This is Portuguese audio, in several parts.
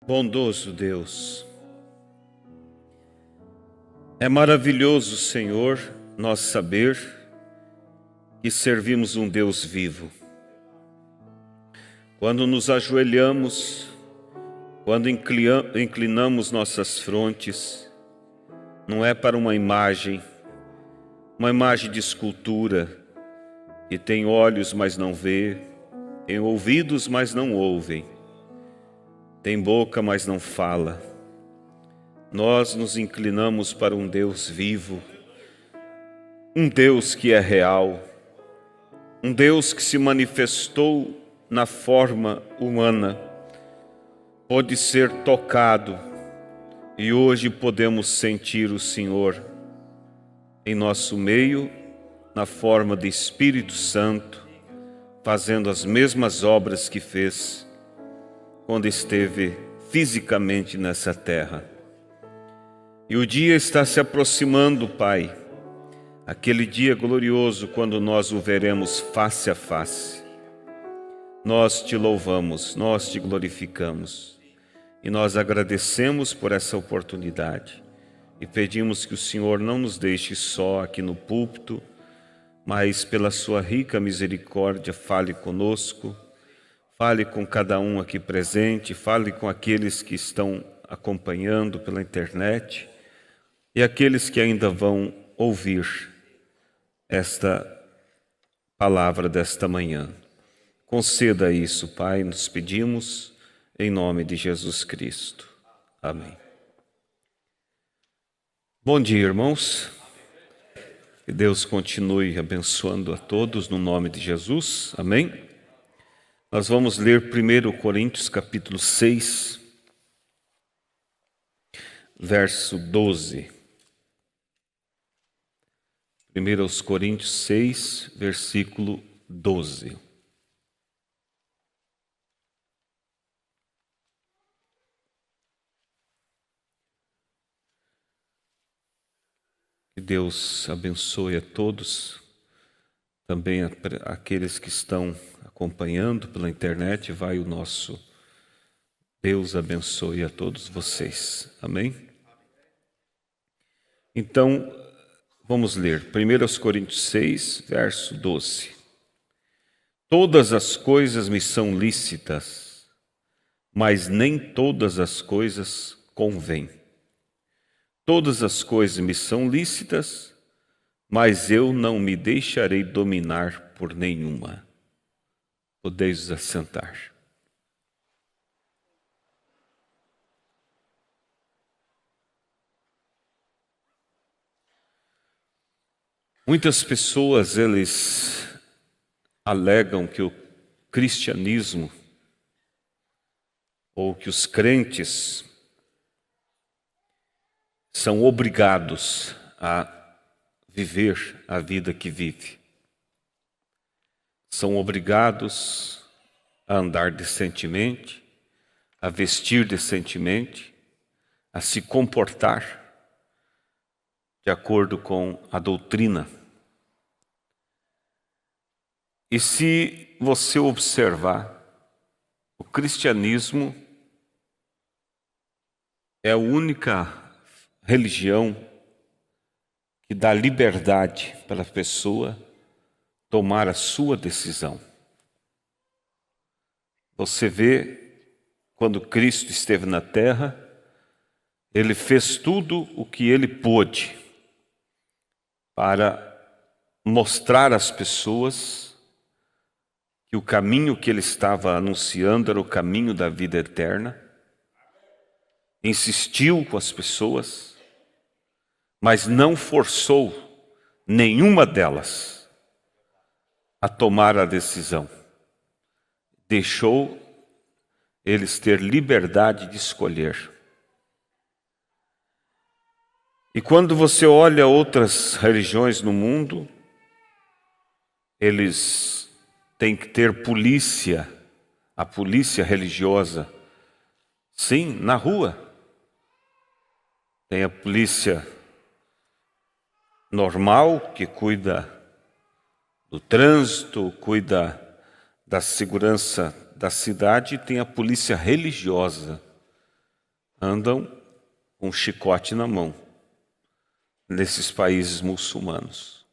Bondoso Deus, é maravilhoso, Senhor, nós saber que servimos um Deus vivo. Quando nos ajoelhamos, quando inclinamos nossas frontes, não é para uma imagem de escultura, que tem olhos, mas não vê, tem ouvidos, mas não ouvem, tem boca, mas não fala. Nós nos inclinamos para um Deus vivo, um Deus que é real, um Deus que se manifestou na forma humana, pôde ser tocado, e hoje podemos sentir o Senhor em nosso meio, na forma de Espírito Santo, fazendo as mesmas obras que fez quando esteve fisicamente nessa terra. E o dia está se aproximando, Pai, aquele dia glorioso quando nós o veremos face a face. Nós te louvamos, nós te glorificamos e nós agradecemos por essa oportunidade e pedimos que o Senhor não nos deixe só aqui no púlpito, mas pela sua rica misericórdia fale conosco, fale com cada um aqui presente, fale com aqueles que estão acompanhando pela internet e aqueles que ainda vão ouvir esta palavra desta manhã. Conceda isso, Pai, nos pedimos, em nome de Jesus Cristo. Amém. Bom dia, irmãos. Que Deus continue abençoando a todos no nome de Jesus. Amém. Nós vamos ler 1 Coríntios capítulo 6, verso 12. 1 Coríntios 6, versículo 12. Que Deus abençoe a todos, também aqueles que estão acompanhando pela internet, vai o nosso Deus abençoe a todos vocês. Amém? Então, vamos ler 1 Coríntios 6, verso 12. Todas as coisas me são lícitas, mas nem todas as coisas convêm. Todas as coisas me são lícitas, mas eu não me deixarei dominar por nenhuma. Podeis vos assentar. Muitas pessoas, eles alegam que o cristianismo, ou que os crentes, são obrigados a viver a vida que vive. São obrigados a andar decentemente, a vestir decentemente, a se comportar de acordo com a doutrina. E se você observar, o cristianismo é a única religião que dá liberdade para a pessoa tomar a sua decisão. Você vê, quando Cristo esteve na terra, Ele fez tudo o que Ele pôde para mostrar às pessoas que o caminho que Ele estava anunciando era o caminho da vida eterna. Insistiu com as pessoas, mas não forçou nenhuma delas a tomar a decisão. Deixou eles ter liberdade de escolher. E quando você olha outras religiões no mundo, eles têm que ter polícia, a polícia religiosa. Sim, na rua. Tem a polícia normal, que cuida do trânsito, cuida da segurança da cidade, e tem a polícia religiosa, andam com um chicote na mão nesses países muçulmanos.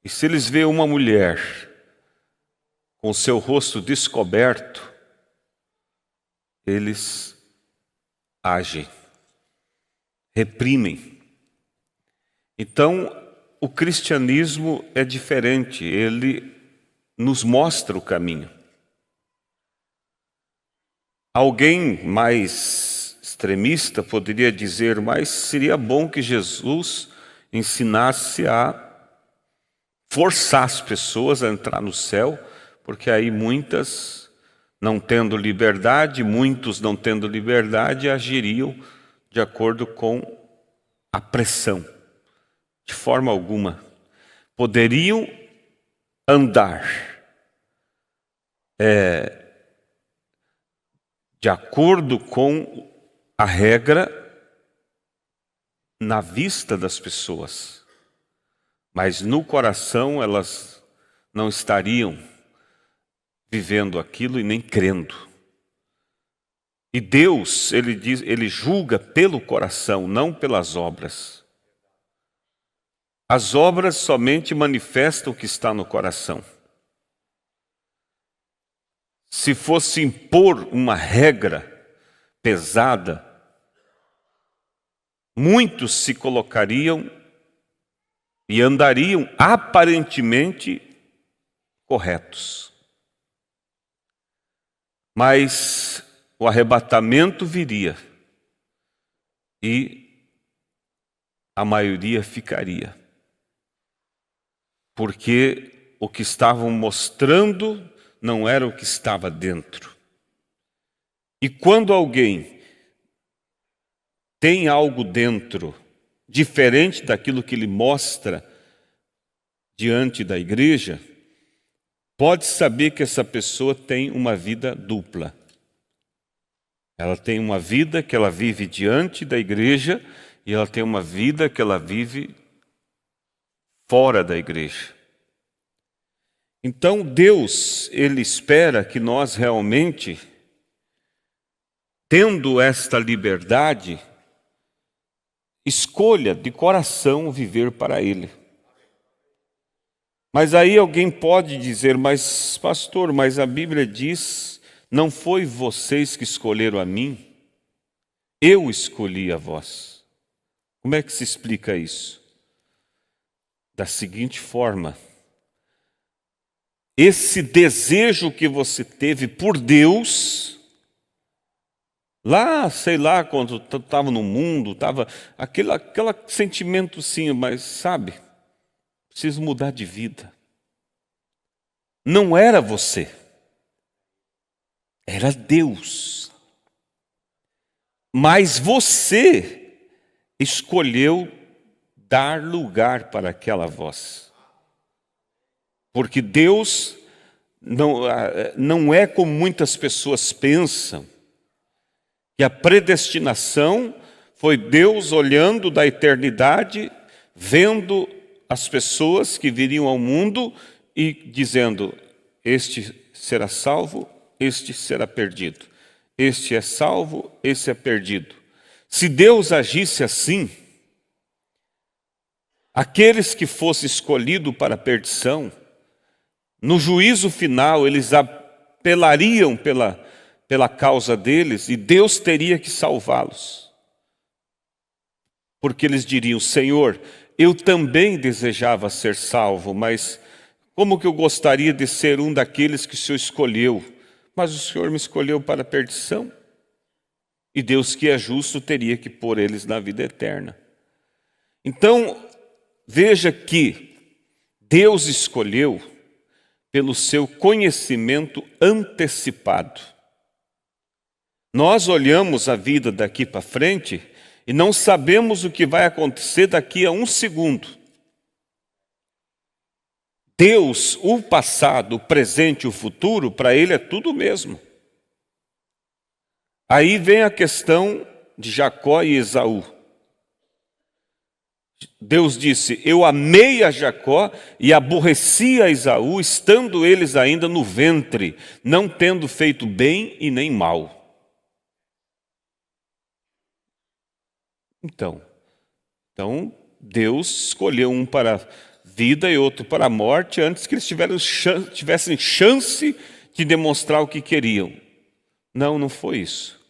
E se eles veem uma mulher com seu rosto descoberto, eles agem, reprimem. Então, o cristianismo é diferente, ele nos mostra o caminho. Alguém mais extremista poderia dizer, mas seria bom que Jesus ensinasse a forçar as pessoas a entrar no céu, porque aí muitas, não tendo liberdade, muitos não tendo liberdade, agiriam de acordo com a pressão. De forma alguma. Poderiam andar de acordo com a regra na vista das pessoas, mas no coração elas não estariam vivendo aquilo e nem crendo. E Deus, ele julga pelo coração, não pelas obras. As obras somente manifestam o que está no coração. Se fosse impor uma regra pesada, muitos se colocariam e andariam aparentemente corretos. Mas o arrebatamento viria e a maioria ficaria. Porque o que estavam mostrando não era o que estava dentro. E quando alguém tem algo dentro diferente daquilo que ele mostra diante da igreja, pode saber que essa pessoa tem uma vida dupla. Ela tem uma vida que ela vive diante da igreja e ela tem uma vida que ela vive fora da igreja. Então Deus, ele espera que nós realmente, tendo esta liberdade, escolha de coração viver para Ele. Mas aí alguém pode dizer, mas pastor, mas a Bíblia diz, não foi vocês que escolheram a mim, eu escolhi a vós. Como é que se explica isso? Da seguinte forma: esse desejo que você teve por Deus, lá, sei lá, quando estava no mundo, estava aquele sentimento sim, mas sabe, preciso mudar de vida. Não era você, era Deus. Mas você escolheu dar lugar para aquela voz. Porque Deus não é como muitas pessoas pensam, que a predestinação foi Deus olhando da eternidade, vendo as pessoas que viriam ao mundo e dizendo, este será salvo, este será perdido. Este é salvo, esse é perdido. Se Deus agisse assim, aqueles que fossem escolhidos para a perdição, no juízo final, eles apelariam pela causa deles e Deus teria que salvá-los. Porque eles diriam, Senhor, eu também desejava ser salvo, mas como que eu gostaria de ser um daqueles que o Senhor escolheu? Mas o Senhor me escolheu para a perdição. E Deus, que é justo, teria que pôr eles na vida eterna. Então, veja que Deus escolheu pelo seu conhecimento antecipado. Nós olhamos a vida daqui para frente e não sabemos o que vai acontecer daqui a um segundo. Deus, o passado, o presente e o futuro, para Ele é tudo mesmo. Aí vem a questão de Jacó e Esaú. Deus disse, eu amei a Jacó e aborreci a Esaú, estando eles ainda no ventre, não tendo feito bem e nem mal. Então, Deus escolheu um para a vida e outro para a morte antes que eles tivessem chance de demonstrar o que queriam. Não foi isso.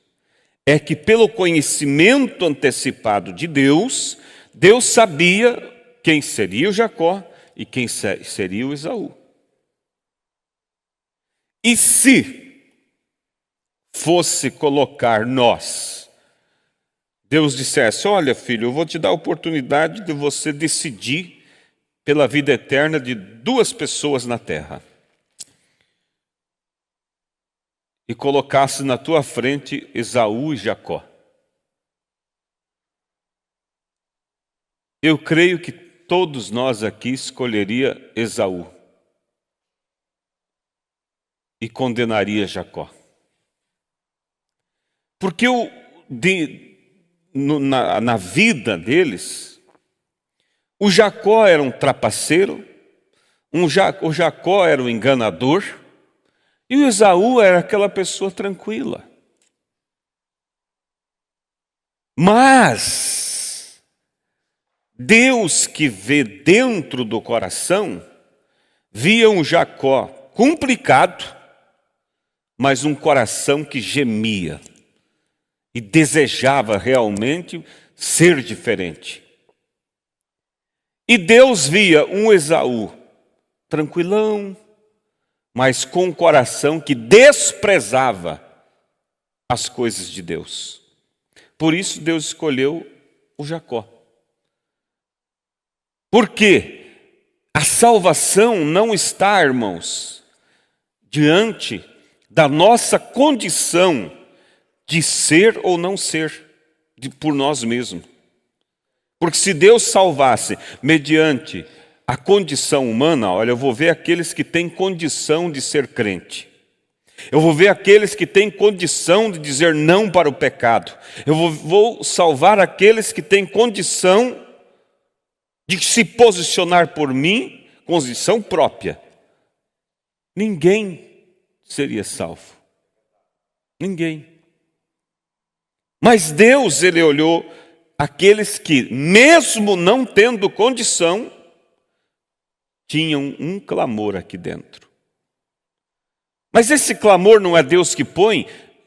É que pelo conhecimento antecipado de Deus, Deus sabia quem seria o Jacó e quem seria o Esaú. E se fosse colocar nós, Deus dissesse: olha, filho, eu vou te dar a oportunidade de você decidir pela vida eterna de duas pessoas na terra. E colocasse na tua frente Esaú e Jacó. Eu creio que todos nós aqui escolheria Esaú e condenaria Jacó. Porque na vida deles, o Jacó era um trapaceiro, o Jacó era um enganador, e o Esaú era aquela pessoa tranquila. Mas Deus, que vê dentro do coração, via um Jacó complicado, mas um coração que gemia e desejava realmente ser diferente. E Deus via um Esaú tranquilão, mas com um coração que desprezava as coisas de Deus. Por isso Deus escolheu o Jacó. Porque a salvação não está, irmãos, diante da nossa condição de ser ou não ser por nós mesmos. Porque se Deus salvasse mediante a condição humana, olha, eu vou ver aqueles que têm condição de ser crente. Eu vou ver aqueles que têm condição de dizer não para o pecado. Eu vou salvar aqueles que têm condição de se posicionar por mim, condição própria. Ninguém seria salvo. Ninguém. Mas Deus, Ele olhou aqueles que, mesmo não tendo condição, tinham um clamor aqui dentro. Mas esse clamor não é Deus que põe?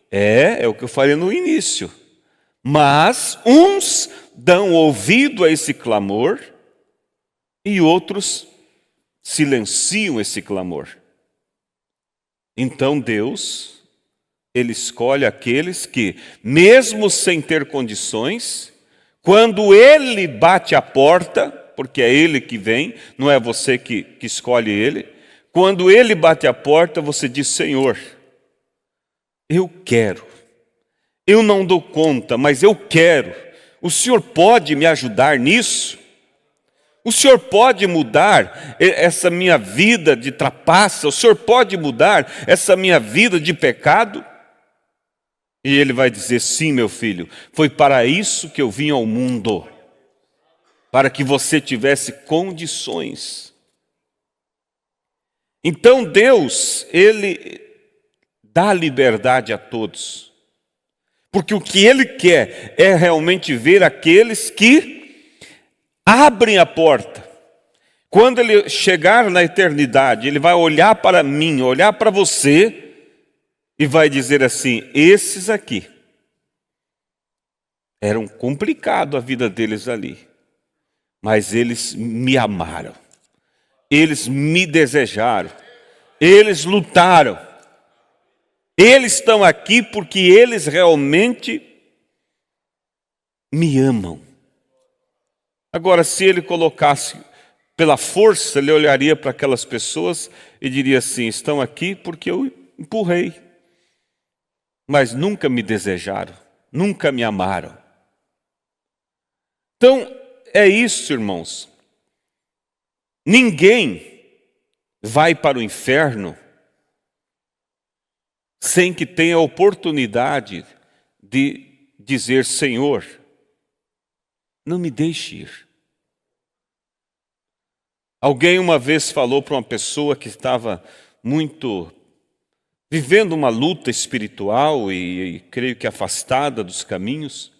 É o que eu falei no início. Mas uns dão ouvido a esse clamor e outros silenciam esse clamor. Então Deus, Ele escolhe aqueles que, mesmo sem ter condições, quando Ele bate a porta, porque é Ele que vem, não é você que escolhe Ele. Quando Ele bate a porta, você diz: Senhor, eu quero. Eu não dou conta, mas eu quero. O Senhor pode me ajudar nisso? O Senhor pode mudar essa minha vida de trapaça? O Senhor pode mudar essa minha vida de pecado? E Ele vai dizer: sim, meu filho, foi para isso que eu vim ao mundo. Para que você tivesse condições. Então Deus, Ele dá liberdade a todos. Porque o que Ele quer é realmente ver aqueles que abrem a porta. Quando Ele chegar na eternidade, Ele vai olhar para mim, olhar para você e vai dizer assim: esses aqui, eram complicado a vida deles ali. Mas eles me amaram, eles me desejaram, eles lutaram, eles estão aqui porque eles realmente me amam. Agora, se Ele colocasse pela força, Ele olharia para aquelas pessoas e diria assim: estão aqui porque eu empurrei, mas nunca me desejaram, nunca me amaram. Então, é isso, irmãos. Ninguém vai para o inferno sem que tenha a oportunidade de dizer: Senhor, não me deixe ir. Alguém uma vez falou para uma pessoa que estava vivendo uma luta espiritual e creio que afastada dos caminhos.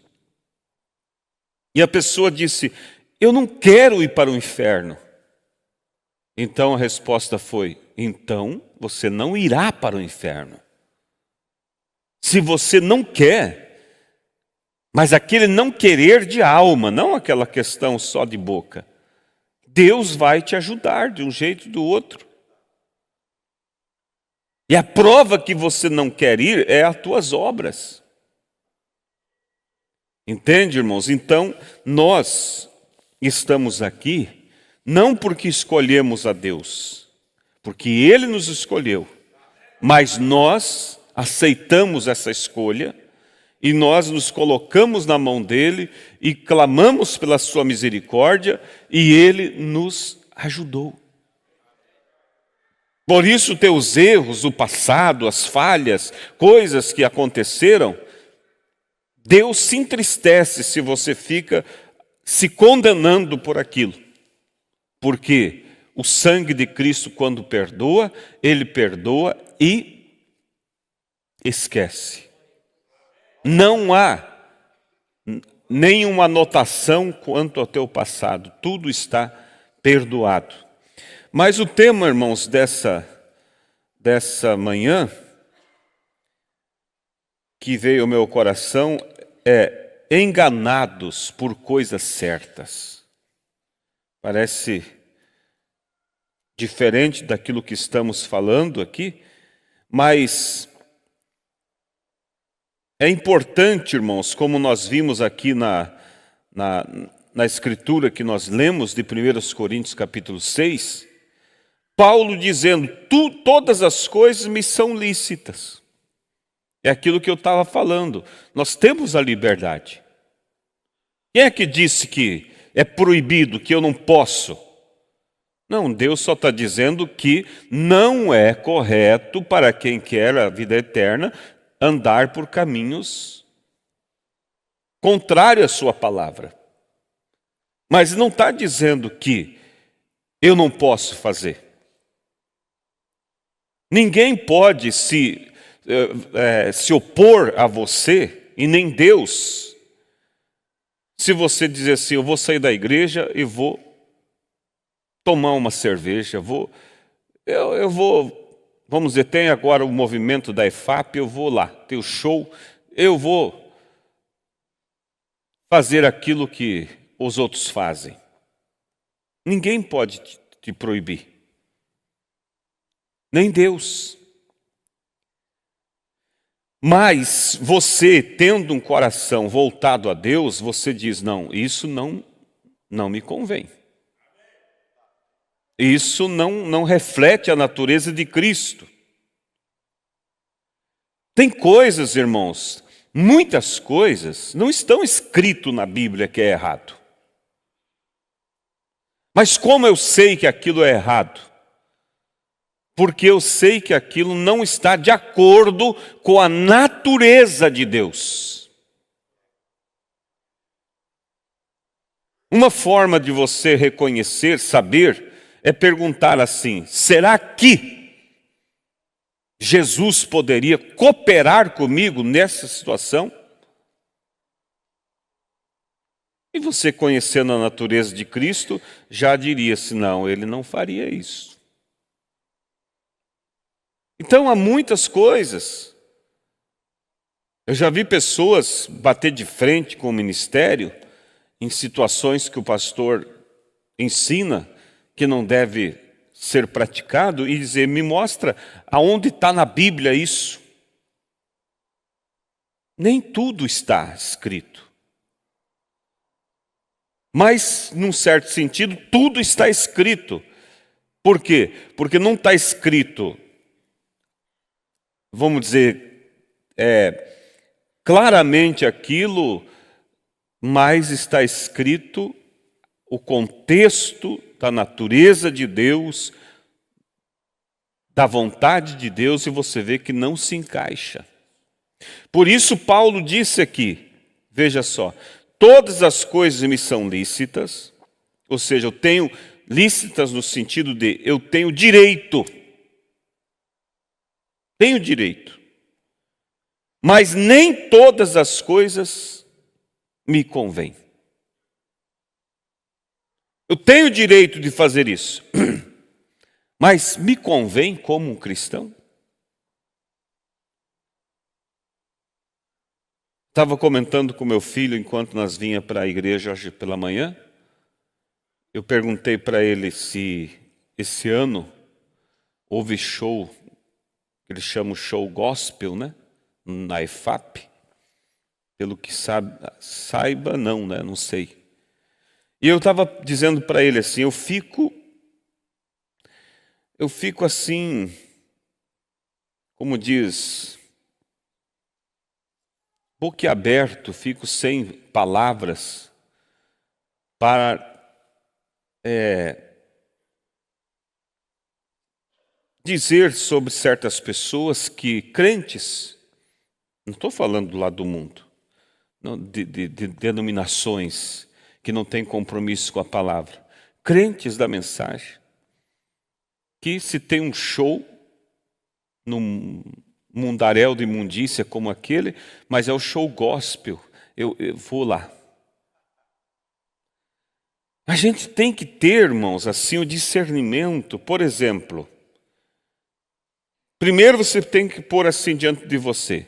E a pessoa disse: eu não quero ir para o inferno. Então a resposta foi: então você não irá para o inferno. Se você não quer, mas aquele não querer de alma, não aquela questão só de boca, Deus vai te ajudar de um jeito ou do outro. E a prova que você não quer ir é as tuas obras. Entende, irmãos? Então, nós estamos aqui não porque escolhemos a Deus, porque Ele nos escolheu, mas nós aceitamos essa escolha e nós nos colocamos na mão dEle e clamamos pela sua misericórdia e Ele nos ajudou. Por isso, teus erros do passado, as falhas, coisas que aconteceram, Deus se entristece se você fica se condenando por aquilo. Porque o sangue de Cristo, quando perdoa, Ele perdoa e esquece. Não há nenhuma anotação quanto ao teu passado. Tudo está perdoado. Mas o tema, irmãos, dessa manhã, que veio ao meu coração, é enganados por coisas certas. Parece diferente daquilo que estamos falando aqui, mas é importante, irmãos, como nós vimos aqui na escritura que nós lemos de 1 Coríntios capítulo 6, Paulo dizendo: todas as coisas me são lícitas. É aquilo que eu estava falando. Nós temos a liberdade. Quem é que disse que é proibido, que eu não posso? Não, Deus só está dizendo que não é correto para quem quer a vida eterna andar por caminhos contrários à sua palavra. Mas não está dizendo que eu não posso fazer. Ninguém pode se opor a você, e nem Deus, se você dizer assim: eu vou sair da igreja e vou tomar uma cerveja, eu vou, vamos dizer, tem agora o movimento da EFAP, eu vou lá, tem o show, eu vou fazer aquilo que os outros fazem. Ninguém pode te proibir. Nem Deus. Mas você, tendo um coração voltado a Deus, você diz: não, isso não me convém. Isso não reflete a natureza de Cristo. Tem coisas, irmãos, muitas coisas não estão escrito na Bíblia que é errado. Mas como eu sei que aquilo é errado? Porque eu sei que aquilo não está de acordo com a natureza de Deus. Uma forma de você reconhecer, saber, é perguntar assim: será que Jesus poderia cooperar comigo nessa situação? E você, conhecendo a natureza de Cristo, já diria-se: não, ele não faria isso. Então há muitas coisas. Eu já vi pessoas bater de frente com o ministério em situações que o pastor ensina que não deve ser praticado e dizer: me mostra aonde está na Bíblia isso. Nem tudo está escrito. Mas, num certo sentido, tudo está escrito. Por quê? Porque não está escrito, vamos dizer, claramente aquilo, mas está escrito o contexto da natureza de Deus, da vontade de Deus, e você vê que não se encaixa. Por isso Paulo disse aqui, veja só: todas as coisas me são lícitas, ou seja, eu tenho lícitas no sentido de eu tenho direito. Tenho direito. Mas nem todas as coisas me convêm. Eu tenho o direito de fazer isso. Mas me convém como um cristão? Estava comentando com meu filho enquanto nós vinha para a igreja hoje pela manhã. Eu perguntei para ele se esse ano houve show, que eles chamam show gospel, né? Na IFAP. Pelo que saiba não, né? Não sei. E eu estava dizendo para ele assim, eu fico assim, como diz, boquiaberto, fico sem palavras para dizer sobre certas pessoas que, crentes, não estou falando do lado do mundo, não, de denominações que não têm compromisso com a palavra, crentes da mensagem, que se tem um show num mundaréu de imundícia como aquele, mas é o show gospel, eu vou lá. A gente tem que ter, irmãos, assim, o discernimento. Por exemplo, primeiro você tem que pôr assim diante de você.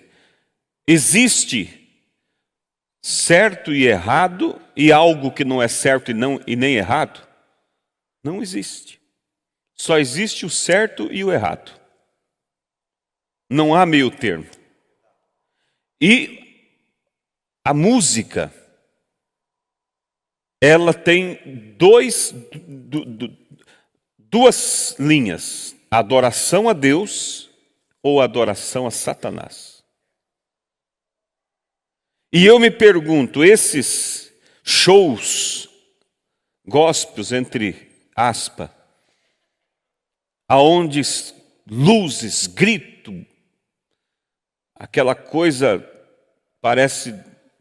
Existe certo e errado e algo que não é certo e nem errado? Não existe. Só existe o certo e o errado. Não há meio termo. E a música, ela tem duas linhas: adoração a Deus ou adoração a Satanás. E eu me pergunto, esses shows gospels, entre aspas, aonde luzes, grito, aquela coisa parece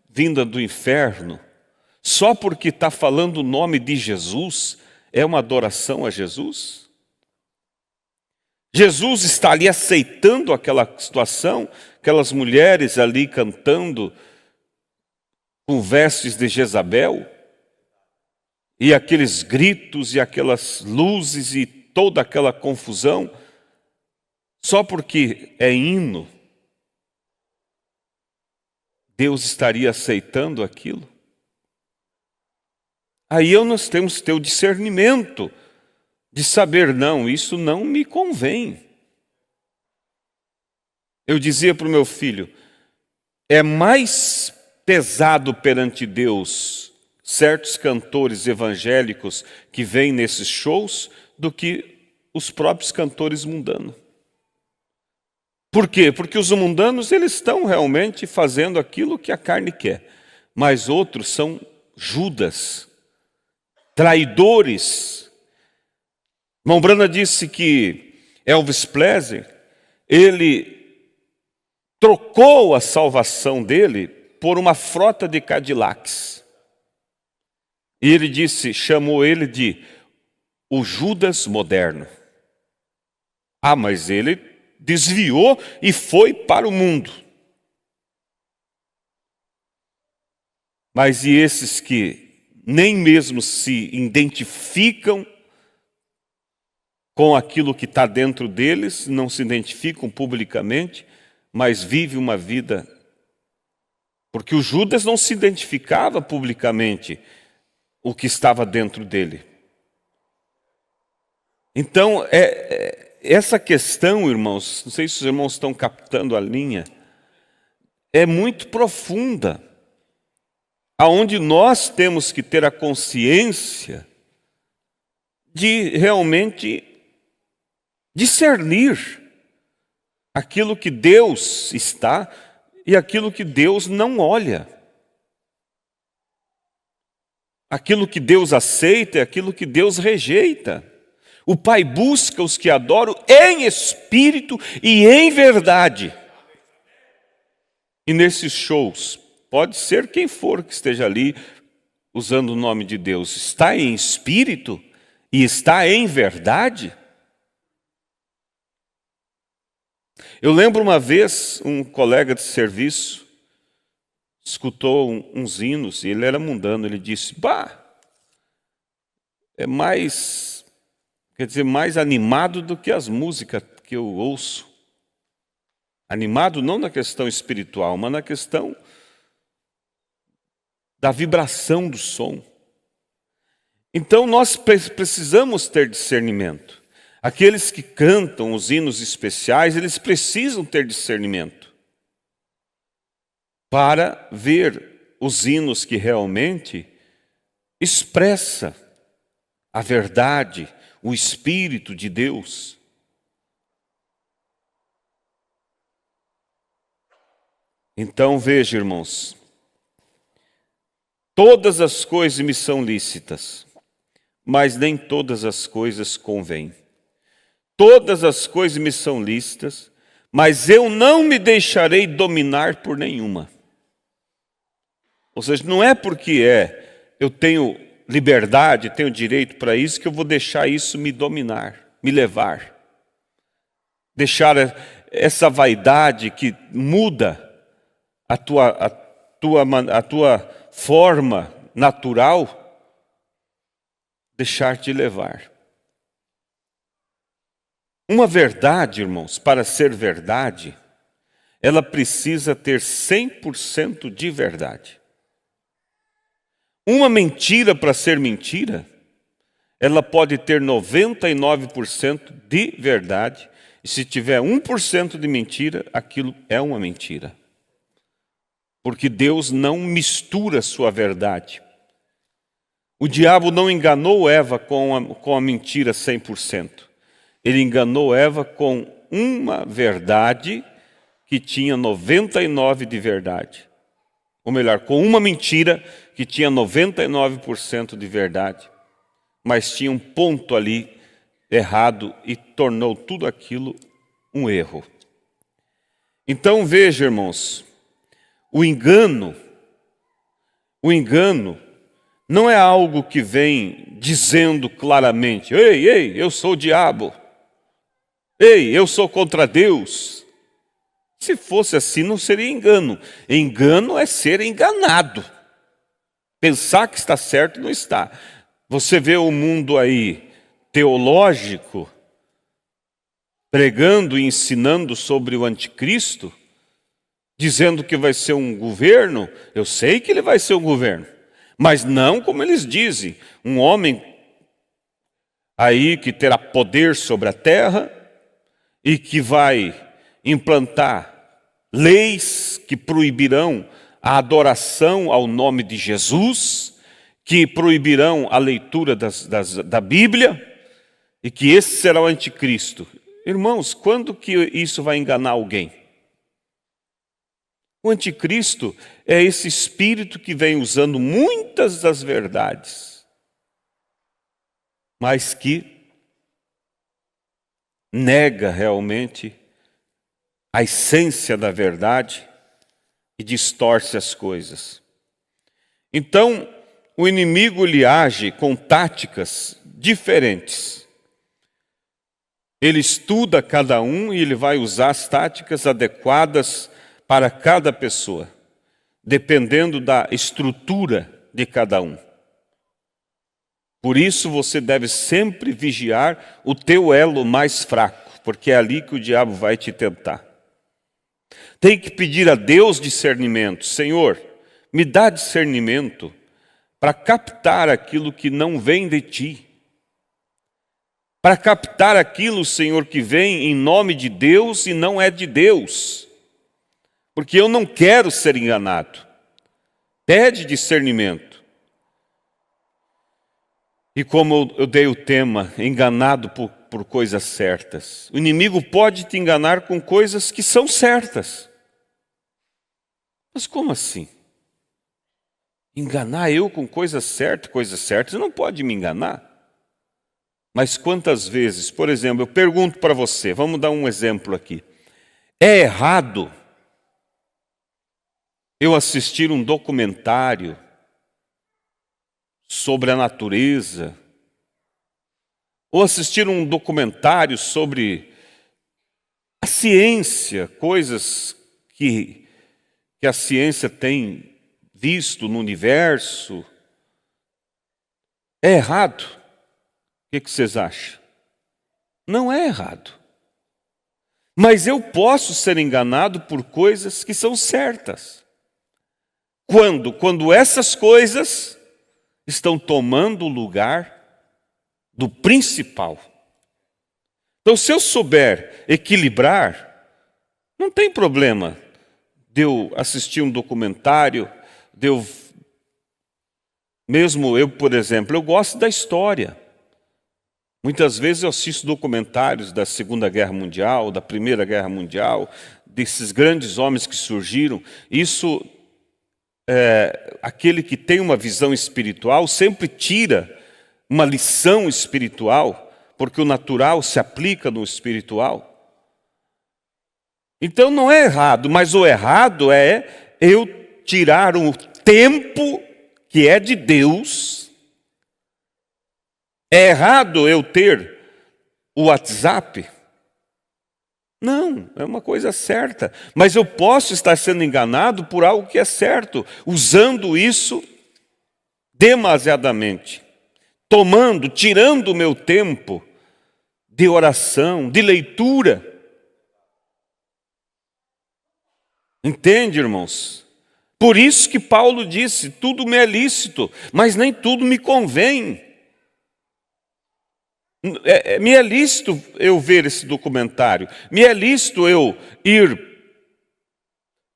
vinda do inferno, só porque está falando o nome de Jesus, é uma adoração a Jesus? Jesus está ali aceitando aquela situação, aquelas mulheres ali cantando com vestes de Jezabel, e aqueles gritos e aquelas luzes e toda aquela confusão, só porque é hino, Deus estaria aceitando aquilo? Aí nós temos que ter o discernimento de saber, não, isso não me convém. Eu dizia para o meu filho, é mais pesado perante Deus certos cantores evangélicos que vêm nesses shows do que os próprios cantores mundanos. Por quê? Porque os mundanos eles estão realmente fazendo aquilo que a carne quer, mas outros são Judas, traidores. Irmão Brana disse que Elvis Presley, ele trocou a salvação dele por uma frota de Cadillacs. E ele disse, chamou ele de o Judas moderno. Ah, mas ele desviou e foi para o mundo. Mas e esses que nem mesmo se identificam com aquilo que está dentro deles, não se identificam publicamente, mas vivem uma vida... Porque o Judas não se identificava publicamente o que estava dentro dele. Então, essa questão, irmãos, não sei se os irmãos estão captando a linha, é muito profunda, aonde nós temos que ter a consciência de realmente discernir aquilo que Deus está e aquilo que Deus não olha. Aquilo que Deus aceita e aquilo que Deus rejeita. O Pai busca os que adoram em espírito e em verdade. E nesses shows, pode ser quem for que esteja ali usando o nome de Deus, está em espírito e está em verdade? Eu lembro uma vez, um colega de serviço escutou uns hinos, e ele era mundano, ele disse, bah, mais, quer dizer, mais animado do que as músicas que eu ouço. Animado não na questão espiritual, mas na questão da vibração do som. Então nós precisamos ter discernimento. Aqueles que cantam os hinos especiais, eles precisam ter discernimento para ver os hinos que realmente expressa a verdade, o Espírito de Deus. Então veja, irmãos, todas as coisas me são lícitas, mas nem todas as coisas convêm. Todas as coisas me são lícitas, mas eu não me deixarei dominar por nenhuma. Ou seja, não é porque eu tenho liberdade, tenho direito para isso, que eu vou deixar isso me dominar, me levar. Deixar essa vaidade que muda a tua forma natural, deixar te levar. Uma verdade, irmãos, para ser verdade, ela precisa ter 100% de verdade. Uma mentira, para ser mentira, ela pode ter 99% de verdade, e se tiver 1% de mentira, aquilo é uma mentira. Porque Deus não mistura sua verdade. O diabo não enganou Eva com a mentira 100%. Ele enganou Eva com uma verdade que tinha 99% de verdade. Ou melhor, com uma mentira que tinha 99% de verdade. Mas tinha um ponto ali errado e tornou tudo aquilo um erro. Então veja, irmãos, o engano não é algo que vem dizendo claramente: ei, eu sou o diabo. Ei, eu sou contra Deus. Se fosse assim, não seria engano. Engano é ser enganado. Pensar que está certo, não está. Você vê o mundo aí teológico pregando e ensinando sobre o anticristo, dizendo que vai ser um governo. Eu sei que ele vai ser um governo, mas não como eles dizem, um homem aí que terá poder sobre a terra e que vai implantar leis que proibirão a adoração ao nome de Jesus, que proibirão a leitura da Bíblia, e que esse será o anticristo. Irmãos, quando que isso vai enganar alguém? O anticristo é esse espírito que vem usando muitas das verdades, mas que nega realmente a essência da verdade e distorce as coisas. Então, o inimigo lhe age com táticas diferentes. Ele estuda cada um e ele vai usar as táticas adequadas para cada pessoa, dependendo da estrutura de cada um. Por isso você deve sempre vigiar o teu elo mais fraco, porque é ali que o diabo vai te tentar. Tem que pedir a Deus discernimento. Senhor, me dá discernimento para captar aquilo que não vem de ti. Para captar aquilo, Senhor, que vem em nome de Deus e não é de Deus. Porque eu não quero ser enganado. Pede discernimento. E como eu dei o tema, enganado por coisas certas. O inimigo pode te enganar com coisas que são certas. Mas como assim? Enganar eu com coisas certas não pode me enganar. Mas quantas vezes, por exemplo, eu pergunto para você, vamos dar um exemplo aqui. É errado eu assistir um documentário sobre a natureza, ou assistir um documentário sobre a ciência, coisas que a ciência tem visto no universo? É errado. O que vocês acham? Não é errado. Mas eu posso ser enganado por coisas que são certas. Quando? Quando essas coisas estão tomando o lugar do principal. Então, se eu souber equilibrar, não tem problema de eu assistir um documentário, mesmo eu, por exemplo, eu gosto da história. Muitas vezes eu assisto documentários da Segunda Guerra Mundial, da Primeira Guerra Mundial, desses grandes homens que surgiram. Isso, aquele que tem uma visão espiritual sempre tira uma lição espiritual, porque o natural se aplica no espiritual. Então não é errado, mas o errado é eu tirar o tempo que é de Deus. É errado eu ter o WhatsApp? Não, é uma coisa certa. Mas eu posso estar sendo enganado por algo que é certo, usando isso demasiadamente, tirando o meu tempo de oração, de leitura. Entende, irmãos? Por isso que Paulo disse, tudo me é lícito, mas nem tudo me convém. Me é lícito eu ver esse documentário, me é lícito eu ir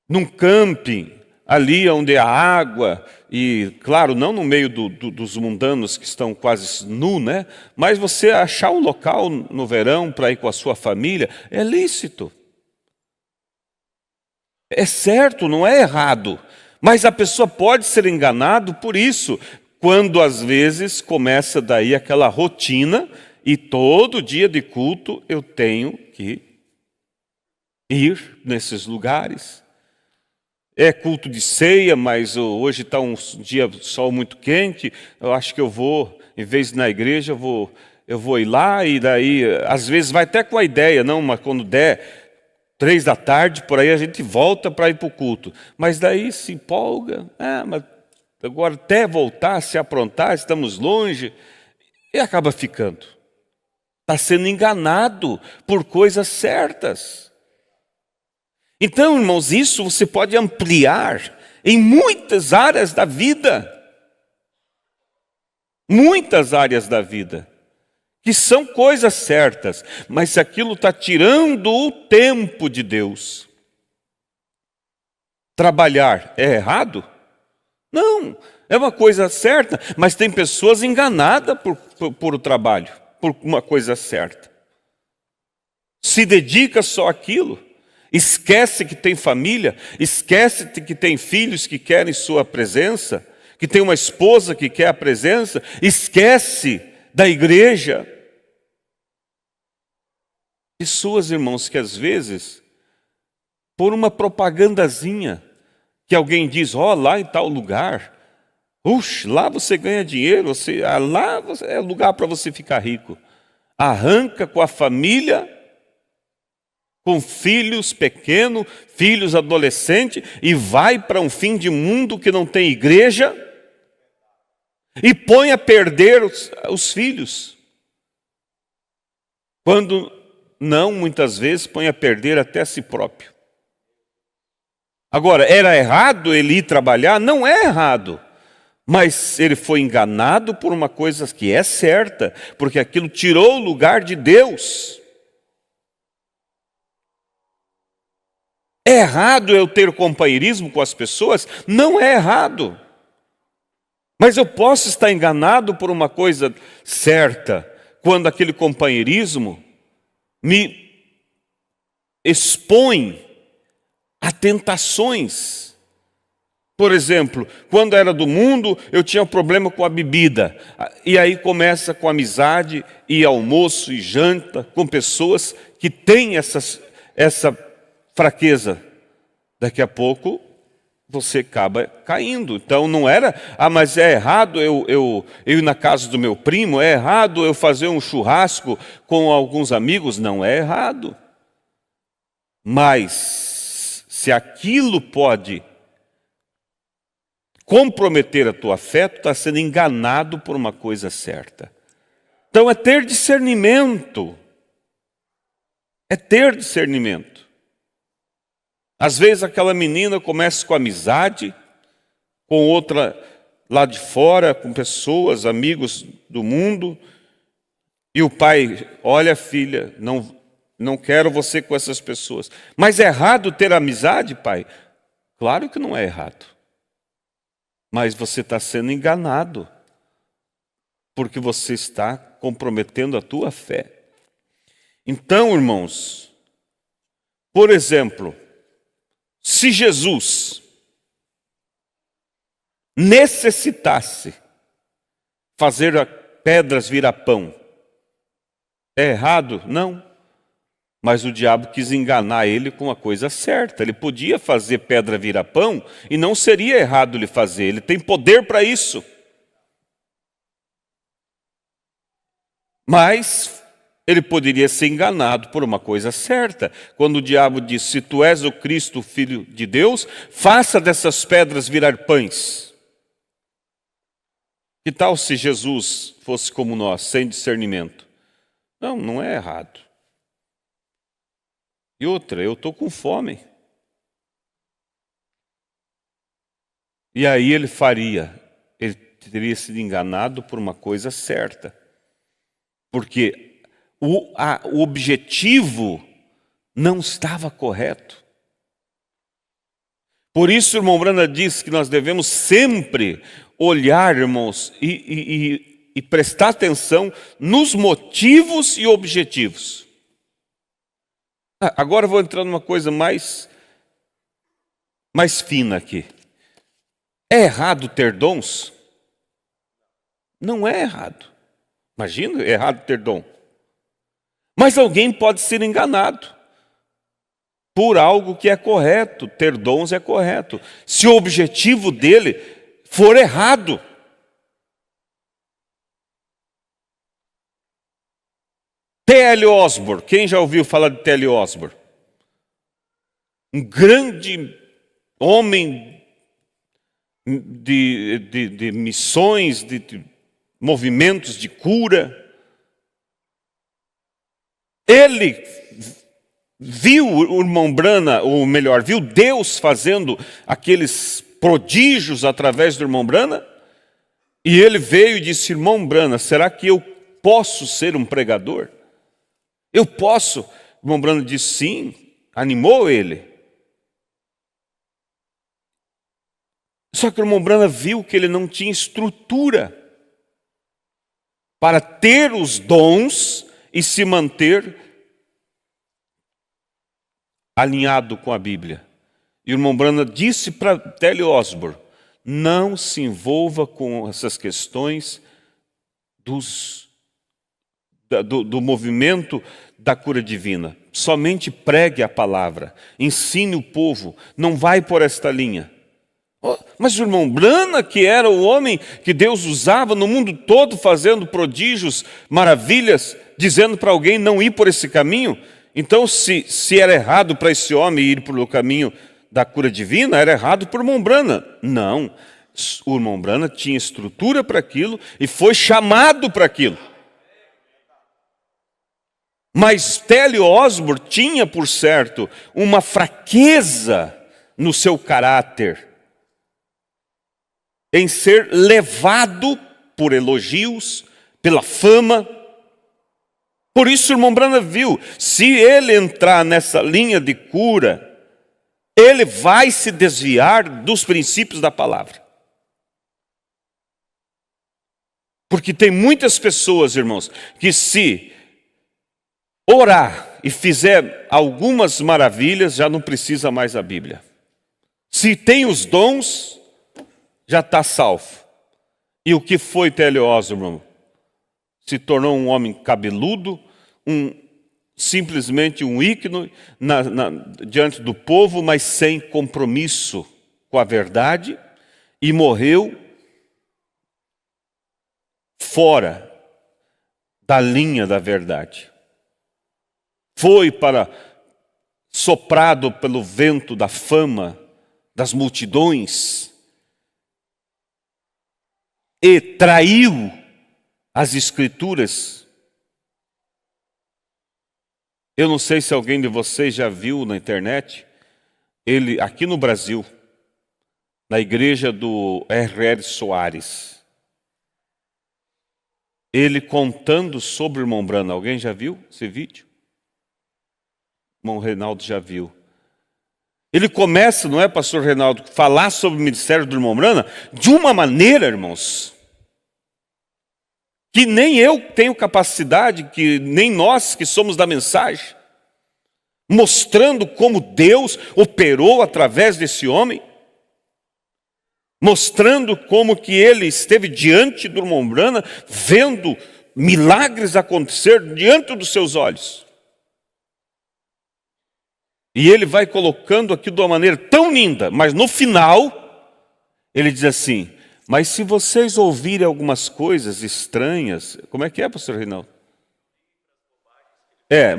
num camping, ali onde há água, e claro, não no meio dos mundanos que estão quase nu, né? Mas você achar um local no verão para ir com a sua família, é lícito. É certo, não é errado, mas a pessoa pode ser enganada por isso, quando às vezes começa daí aquela rotina, e todo dia de culto eu tenho que ir nesses lugares. É culto de ceia, mas hoje está um dia sol muito quente, eu acho que eu vou, em vez de ir na igreja, eu vou ir lá, e daí, às vezes vai até com a ideia, não, mas quando der 3 da tarde, por aí a gente volta para ir para o culto. Mas daí se empolga, mas agora até voltar, se aprontar, estamos longe, e acaba ficando. Está sendo enganado por coisas certas. Então, irmãos, isso você pode ampliar em muitas áreas da vida. Muitas áreas da vida. Que são coisas certas, mas se aquilo está tirando o tempo de Deus. Trabalhar é errado? Não, é uma coisa certa, mas tem pessoas enganadas por o trabalho, por uma coisa certa. Se dedica só àquilo, esquece que tem família, esquece que tem filhos que querem sua presença, que tem uma esposa que quer a presença, esquece da igreja. Pessoas, irmãos, que às vezes, por uma propagandazinha, que alguém diz, lá em tal lugar, lá você ganha dinheiro, lá é lugar para você ficar rico. Arranca com a família, com filhos pequenos, filhos adolescentes, e vai para um fim de mundo que não tem igreja, e põe a perder os filhos. Quando não, muitas vezes, põe a perder até a si próprio. Agora, era errado ele ir trabalhar? Não é errado. Mas ele foi enganado por uma coisa que é certa, porque aquilo tirou o lugar de Deus. É errado eu ter companheirismo com as pessoas? Não é errado. Mas eu posso estar enganado por uma coisa certa, quando aquele companheirismo me expõe a tentações. Por exemplo, quando era do mundo, eu tinha um problema com a bebida. E aí começa com amizade e almoço e janta com pessoas que têm essa fraqueza. Daqui a pouco você acaba caindo. Então não era, mas é errado eu ir na casa do meu primo, é errado eu fazer um churrasco com alguns amigos, não é errado. Mas se aquilo pode comprometer a tua fé, tu está sendo enganado por uma coisa certa. Então é ter discernimento. É ter discernimento. Às vezes aquela menina começa com amizade, com outra lá de fora, com pessoas, amigos do mundo, e o pai, olha filha, não quero você com essas pessoas. Mas é errado ter amizade, pai? Claro que não é errado. Mas você está sendo enganado, porque você está comprometendo a tua fé. Então, irmãos, por exemplo, se Jesus necessitasse fazer pedras virar pão, é errado? Não. Mas o diabo quis enganar ele com a coisa certa. Ele podia fazer pedra virar pão e não seria errado ele fazer. Ele tem poder para isso. Mas ele poderia ser enganado por uma coisa certa. Quando o diabo disse, se tu és o Cristo, o Filho de Deus, faça dessas pedras virar pães. Que tal se Jesus fosse como nós, sem discernimento? Não, não é errado. E outra, eu estou com fome. E aí ele teria sido enganado por uma coisa certa. Porque o objetivo não estava correto. Por isso, o irmão Brana diz que nós devemos sempre olhar, irmãos, e prestar atenção nos motivos e objetivos. Agora eu vou entrar numa coisa mais fina aqui. É errado ter dons? Não é errado. Imagina, é errado ter dom. Mas alguém pode ser enganado por algo que é correto. Ter dons é correto. Se o objetivo dele for errado. T.L. Osborne, quem já ouviu falar de T.L. Osborne? Um grande homem de missões, de movimentos de cura. Ele viu o irmão Brana, ou melhor, viu Deus fazendo aqueles prodígios através do irmão Brana, e ele veio e disse, irmão Brana, será que eu posso ser um pregador? Eu posso? O irmão Brana disse sim, animou ele. Só que o irmão Brana viu que ele não tinha estrutura para ter os dons e se manter alinhado com a Bíblia. E o irmão Brana disse para T.L. Osborne, não se envolva com essas questões do movimento da cura divina. Somente pregue a palavra, ensine o povo, não vai por esta linha. Mas o irmão Brana, que era o homem que Deus usava no mundo todo, fazendo prodígios, maravilhas, dizendo para alguém não ir por esse caminho, então se era errado para esse homem ir pelo caminho da cura divina, era errado por irmão Brana. Não, o irmão Brana tinha estrutura para aquilo e foi chamado para aquilo. Mas T.L. Osborne tinha, por certo, uma fraqueza no seu caráter, em ser levado por elogios, pela fama. Por isso o irmão Brana viu, se ele entrar nessa linha de cura, ele vai se desviar dos princípios da palavra. Porque tem muitas pessoas, irmãos, que se orar e fizer algumas maravilhas, já não precisa mais a Bíblia. Se tem os dons, já está salvo. E o que foi T.L. Osborne? Se tornou um homem cabeludo, simplesmente um ícone diante do povo, mas sem compromisso com a verdade, e morreu fora da linha da verdade. Foi soprado pelo vento da fama das multidões e traiu as Escrituras Eu não sei se alguém de vocês já viu na internet, ele aqui no Brasil, na igreja do R.R. Soares, ele contando sobre o irmão Branham. Alguém já viu esse vídeo? O irmão Reinaldo já viu. Ele começa, não é, pastor Reinaldo, falar sobre o ministério do irmão Branham de uma maneira, irmãos, que nem eu tenho capacidade, que nem nós que somos da mensagem, mostrando como Deus operou através desse homem, mostrando como que ele esteve diante do irmão Branham, vendo milagres acontecer diante dos seus olhos. E ele vai colocando aqui de uma maneira tão linda, mas no final, ele diz assim: mas se vocês ouvirem algumas coisas estranhas, como é que é, pastor Reinaldo?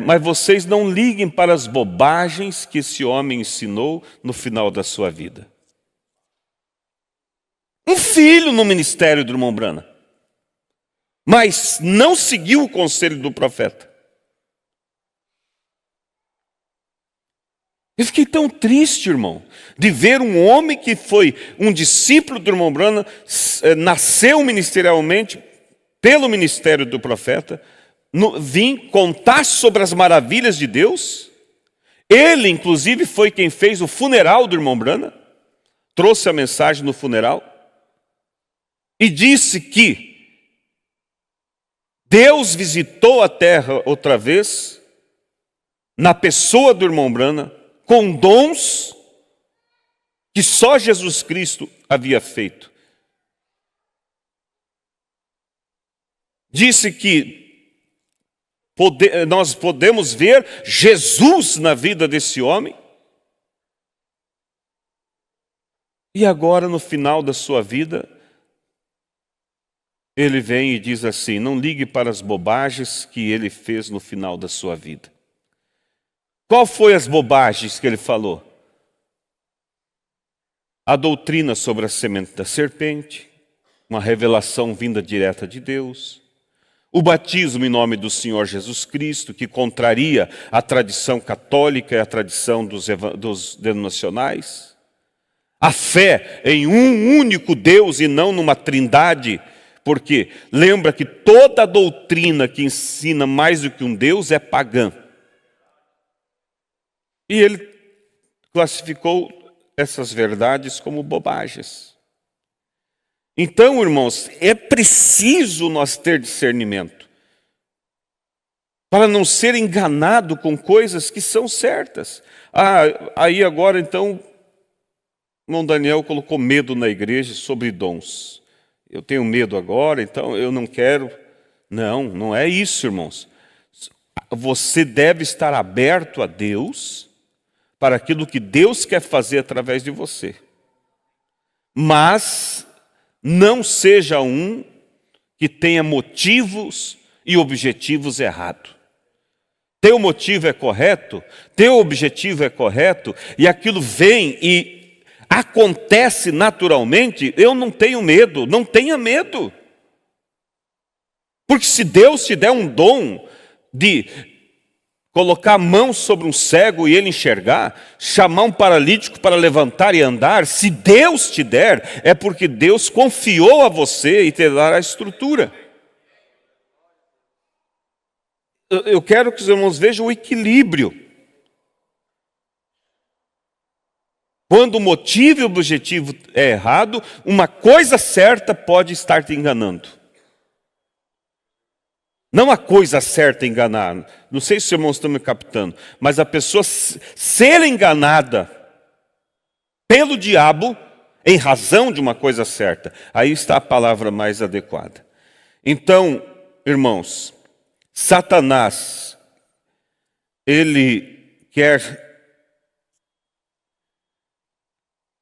Mas vocês não liguem para as bobagens que esse homem ensinou no final da sua vida. Um filho no ministério do irmão Branham, mas não seguiu o conselho do profeta. Eu fiquei tão triste, irmão, de ver um homem que foi um discípulo do irmão Branham, nasceu ministerialmente pelo ministério do profeta, vim contar sobre as maravilhas de Deus. Ele, inclusive, foi quem fez o funeral do irmão Branham, trouxe a mensagem no funeral, e disse que Deus visitou a terra outra vez, na pessoa do irmão Branham, com dons que só Jesus Cristo havia feito. Disse que nós podemos ver Jesus na vida desse homem. E agora, no final da sua vida, ele vem e diz assim: não ligue para as bobagens que ele fez no final da sua vida. Qual foi as bobagens que ele falou? A doutrina sobre a semente da serpente, uma revelação vinda direta de Deus. O batismo em nome do Senhor Jesus Cristo, que contraria a tradição católica e a tradição dos denominacionais. A fé em um único Deus e não numa trindade, porque lembra que toda doutrina que ensina mais do que um Deus é pagã. E ele classificou essas verdades como bobagens. Então, irmãos, é preciso nós ter discernimento para não ser enganado com coisas que são certas. Aí agora então, o irmão Daniel colocou medo na igreja sobre dons. Eu tenho medo agora, então eu não quero. Não, não é isso, irmãos. Você deve estar aberto a Deus para aquilo que Deus quer fazer através de você. Mas não seja um que tenha motivos e objetivos errados. Teu motivo é correto, teu objetivo é correto, e aquilo vem e acontece naturalmente, eu não tenho medo, não tenha medo. Porque se Deus te der um dom de colocar a mão sobre um cego e ele enxergar, chamar um paralítico para levantar e andar, se Deus te der, é porque Deus confiou a você e te dará a estrutura. Eu quero que os irmãos vejam o equilíbrio. Quando o motivo e o objetivo é errado, uma coisa certa pode estar te enganando. Não a coisa certa enganar. Não sei se os irmãos estão me captando, mas a pessoa ser enganada pelo diabo em razão de uma coisa certa. Aí está a palavra mais adequada. Então, irmãos, Satanás,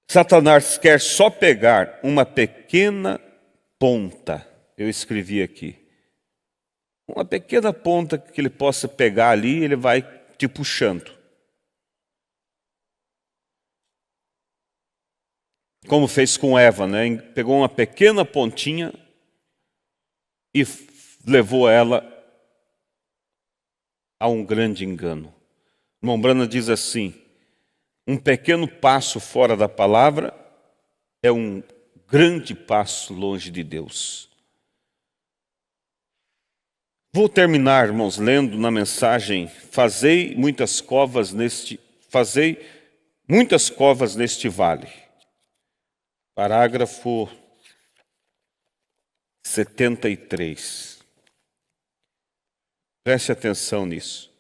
Satanás quer só pegar uma pequena ponta. Eu escrevi aqui. Uma pequena ponta que ele possa pegar ali, ele vai te puxando. Como fez com Eva, né? Pegou uma pequena pontinha e levou ela há um grande engano. Irmão Branham diz assim: um pequeno passo fora da palavra é um grande passo longe de Deus. Vou terminar, irmãos, lendo na mensagem: fazei muitas covas neste vale. Parágrafo 73. Preste atenção nisso.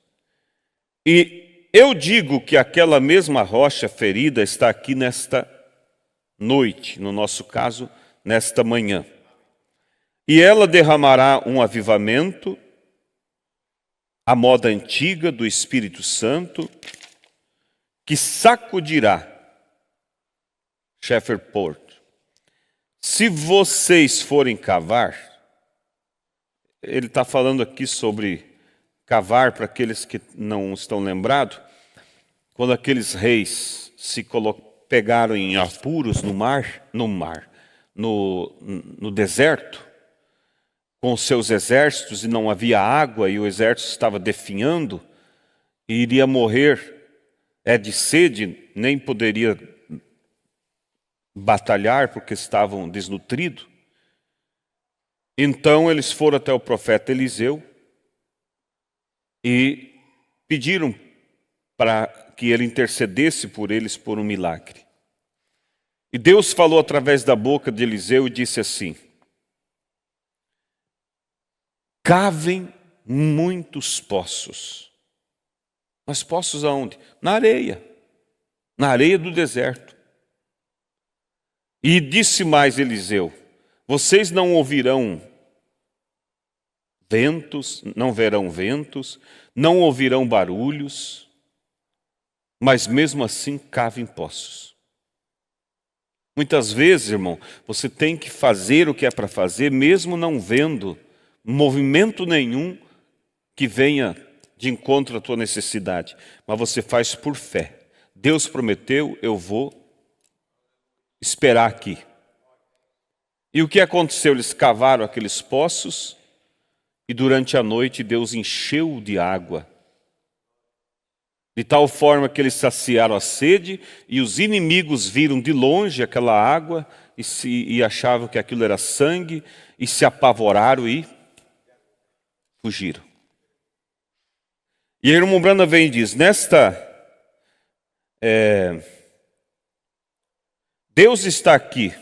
E eu digo que aquela mesma rocha ferida está aqui nesta noite, no nosso caso, nesta manhã. E ela derramará um avivamento, a moda antiga do Espírito Santo, que sacudirá Shreveport. Se vocês forem cavar, ele está falando aqui sobre cavar, para aqueles que não estão lembrados, quando aqueles reis se pegaram em apuros no deserto, com seus exércitos, e não havia água, e o exército estava definhando, e iria morrer de sede, nem poderia batalhar, porque estavam desnutridos. Então eles foram até o profeta Eliseu e pediram para que ele intercedesse por eles por um milagre. E Deus falou através da boca de Eliseu e disse assim: cavem muitos poços. Mas poços aonde? Na areia do deserto. E disse mais Eliseu: vocês não ouvirão ventos, não verão ventos, não ouvirão barulhos, mas mesmo assim cavem poços. Muitas vezes, irmão, você tem que fazer o que é para fazer, mesmo não vendo movimento nenhum que venha de encontro à tua necessidade, mas você faz por fé. Deus prometeu, eu vou esperar aqui. E o que aconteceu? Eles cavaram aqueles poços e durante a noite Deus encheu de água, de tal forma que eles saciaram a sede, e os inimigos viram de longe aquela água e achavam que aquilo era sangue, e se apavoraram e fugiram. E a irmã Branham vem e diz: Deus está aqui.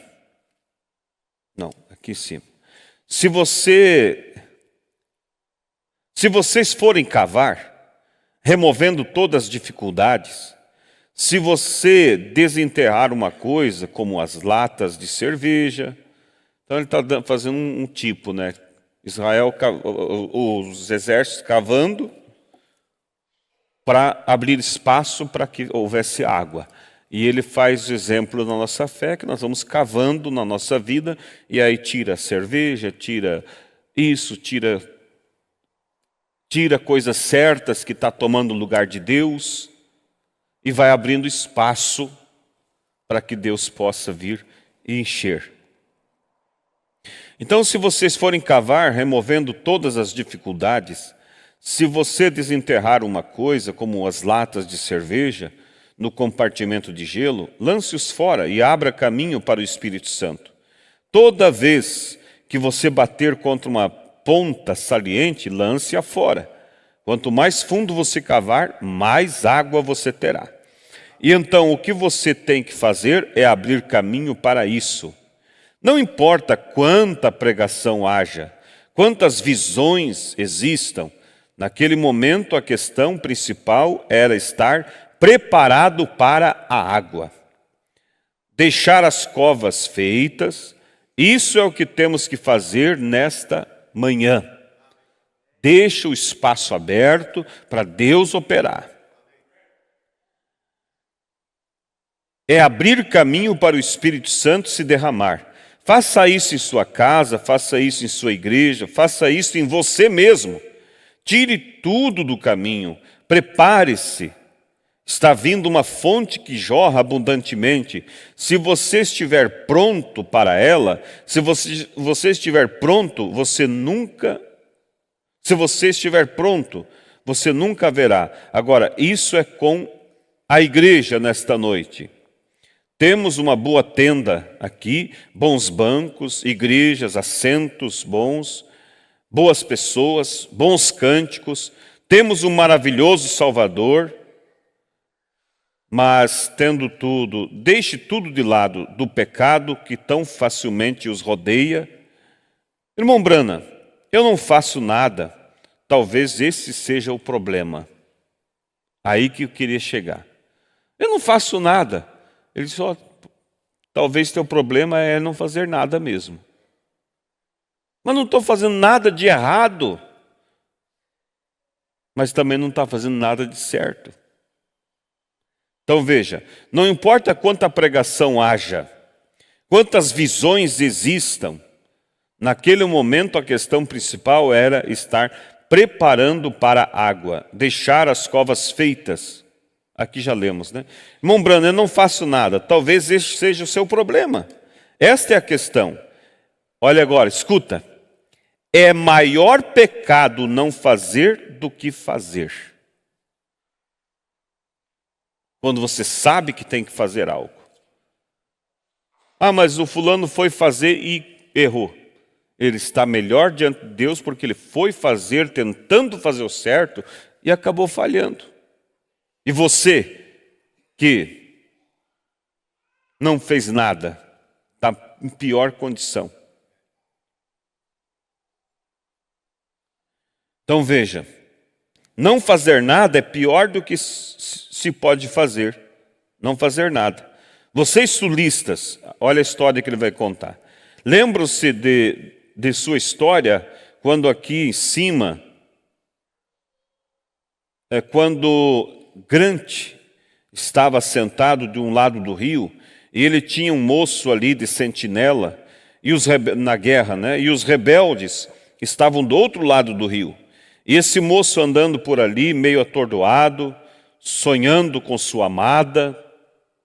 Não, aqui em cima. Se vocês forem cavar, removendo todas as dificuldades, se você desenterrar uma coisa, como as latas de cerveja, então ele está fazendo um tipo, né? Israel, os exércitos cavando para abrir espaço para que houvesse água. E ele faz o exemplo da nossa fé, que nós vamos cavando na nossa vida, e aí tira a cerveja, tira isso, tira coisas certas que está tomando o lugar de Deus, e vai abrindo espaço para que Deus possa vir e encher. Então, se vocês forem cavar, removendo todas as dificuldades, se você desenterrar uma coisa, como as latas de cerveja, no compartimento de gelo, lance-os fora e abra caminho para o Espírito Santo. Toda vez que você bater contra uma ponta saliente, lance-a fora. Quanto mais fundo você cavar, mais água você terá. E então o que você tem que fazer é abrir caminho para isso. Não importa quanta pregação haja, quantas visões existam, naquele momento a questão principal era estar preparado para a água. Deixar as covas feitas, isso é o que temos que fazer nesta manhã. Deixa o espaço aberto para Deus operar. É abrir caminho para o Espírito Santo se derramar. Faça isso em sua casa, faça isso em sua igreja, faça isso em você mesmo. Tire tudo do caminho, prepare-se. Está vindo uma fonte que jorra abundantemente. Se você estiver pronto para ela, se você estiver pronto, você você nunca verá. Agora, isso é com a igreja nesta noite. Temos uma boa tenda aqui, bons bancos, igrejas, assentos bons, boas pessoas, bons cânticos. Temos um maravilhoso Salvador, mas tendo tudo, deixe tudo de lado do pecado que tão facilmente os rodeia. Irmão Brana, eu não faço nada. Talvez esse seja o problema. Aí que eu queria chegar. Eu não faço nada. Ele disse, talvez teu problema é não fazer nada mesmo. Mas não estou fazendo nada de errado. Mas também não está fazendo nada de certo. Então veja, não importa quanta pregação haja, quantas visões existam, naquele momento a questão principal era estar preparando para a água, deixar as covas feitas. Aqui já lemos, né? Irmão Brano, eu não faço nada, talvez este seja o seu problema. Esta é a questão. Olha agora, escuta. É maior pecado não fazer do que fazer. Quando você sabe que tem que fazer algo. Ah, mas o fulano foi fazer e errou. Ele está melhor diante de Deus porque ele foi fazer, tentando fazer o certo e acabou falhando. E você, que não fez nada, está em pior condição. Então veja, não fazer nada é pior do que se pode fazer. Não fazer nada. Vocês sulistas, olha a história que ele vai contar. Lembram-se de sua história, quando aqui em cima, quando Grant estava sentado de um lado do rio, e ele tinha um moço ali de sentinela, e na guerra, né? E os rebeldes estavam do outro lado do rio. E esse moço andando por ali, meio atordoado, sonhando com sua amada,